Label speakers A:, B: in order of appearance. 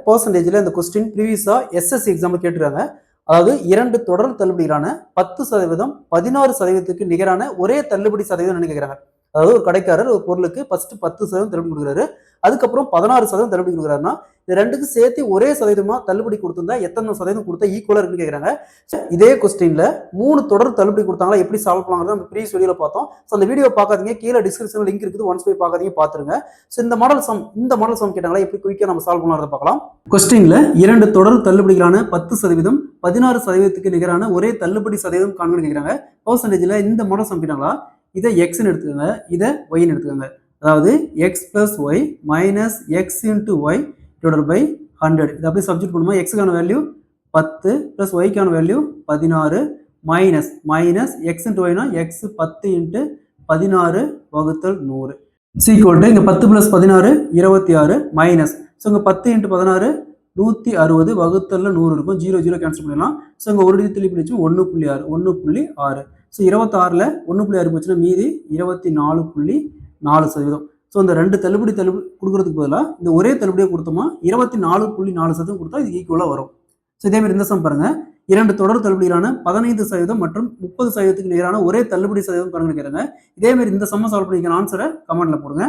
A: பெர்சன்டேஜ்ல இந்த question ப்ரீவியஸா SSC exam கேட்டிருக்காங்க. அதாவது 2 தொடர் தள்ளுபடிகளான 10%, 16%க்கு நிகரான ஒரே தள்ளுபடி சதவீதம் கேட்கிறாங்க. அதாவது ஒரு கடைக்காரர் ஒரு பொருளுக்கு ஃபர்ஸ்ட் 10% தள்ளுபடி கொடுக்குறாரு, அதுக்கப்புறம் 16% தள்ளுபடி கொடுக்குறாருன்னா இந்த ரெண்டுக்கும் சேர்த்து ஒரே சதவீதமா தள்ளுபடி கொடுத்திருந்தா எத்தனை சதவீதம் கொடுத்தா ஈக்குவலா இருக்குன்னு கேட்கறாங்க. இதே கொஸ்டின்ல 3 தொடர் தள்ளுபடி கொடுத்தாங்களா எப்படி சால்வ் பண்ணலாம்ங்கறத நம்ம ப்ரீவியஸ் வீடியோல பார்த்தோம். சோ அந்த வீடியோ பார்க்காதீங்க, கீழ டிஸ்கிரிப்ஷன்ல லிங்க் இருக்குது, ஒன்ஸ் போய் பார்க்காதீங்க, பாத்துருங்க. சோ இந்த மாடல் சம் கேட்டாங்களா எப்படி குயிக்கா நம்ம சால்வ் பண்ணலாம்ங்கறத பார்க்கலாம். கொஸ்டின்ல 2 தொடர் தள்ளுபடிகளான 10%, 16%க்கு நிகரான ஒரே தள்ளுபடி சதவீதம் காண்கன்னு கேக்குறாங்க. பெர்சன்டேஜ்ல இந்த மாடல் சம் கேட்டாங்களா இதை எக்ஸ்ன்னு எடுத்துக்கோங்க, இதை ஒய்ன்னு எடுத்துக்கோங்க. அதாவது X plus Y minus X into Y divided by 100. இதை அப்படியே சப்ஸ்டிட்யூட் பண்ணுமா, எக்ஸுக்கான வேல்யூ 10 பிளஸ் ஒய்க்கான value 16 minus minus X into ஒய்னா எக்ஸ் 10 இன்ட்டு 16 வகுத்தல் 100 சீக்வல் டு இங்கே 10 பிளஸ் 16 26 மைனஸ் ஸோ இங்கே 10 இன்ட்டு 16 160 வகுத்தல்ல 100 இருக்கும், 0 0 கேன்சல் பண்ணிடலாம். ஸோ இங்கே ஒரு டிஜிட் பிடிச்சி 1.6 1.6. ஸோ 26ல் 1.6 போச்சுன்னா மீதி 24.4%. ஸோ இந்த ரெண்டு தள்ளுபடி கொடுக்கறதுக்கு பதிலாக இந்த ஒரே தள்ளுபடியை கொடுத்தோமா 24.4% கொடுத்தா இது ஈக்குவலாக வரும். ஸோ இதே மாதிரி இந்த சம் பாருங்க, 2 தொடர் தள்ளுபடிகளான 15% மற்றும் 30%க்கு நிகரான ஒரே தள்ளுபடி சதவீதம் கணக்கு கேட்குறாங்க. இதே மாதிரி இந்த சம்ம சால்வ் பண்ணிக்கிற ஆன்சரை கமெண்ட்ல போடுங்க.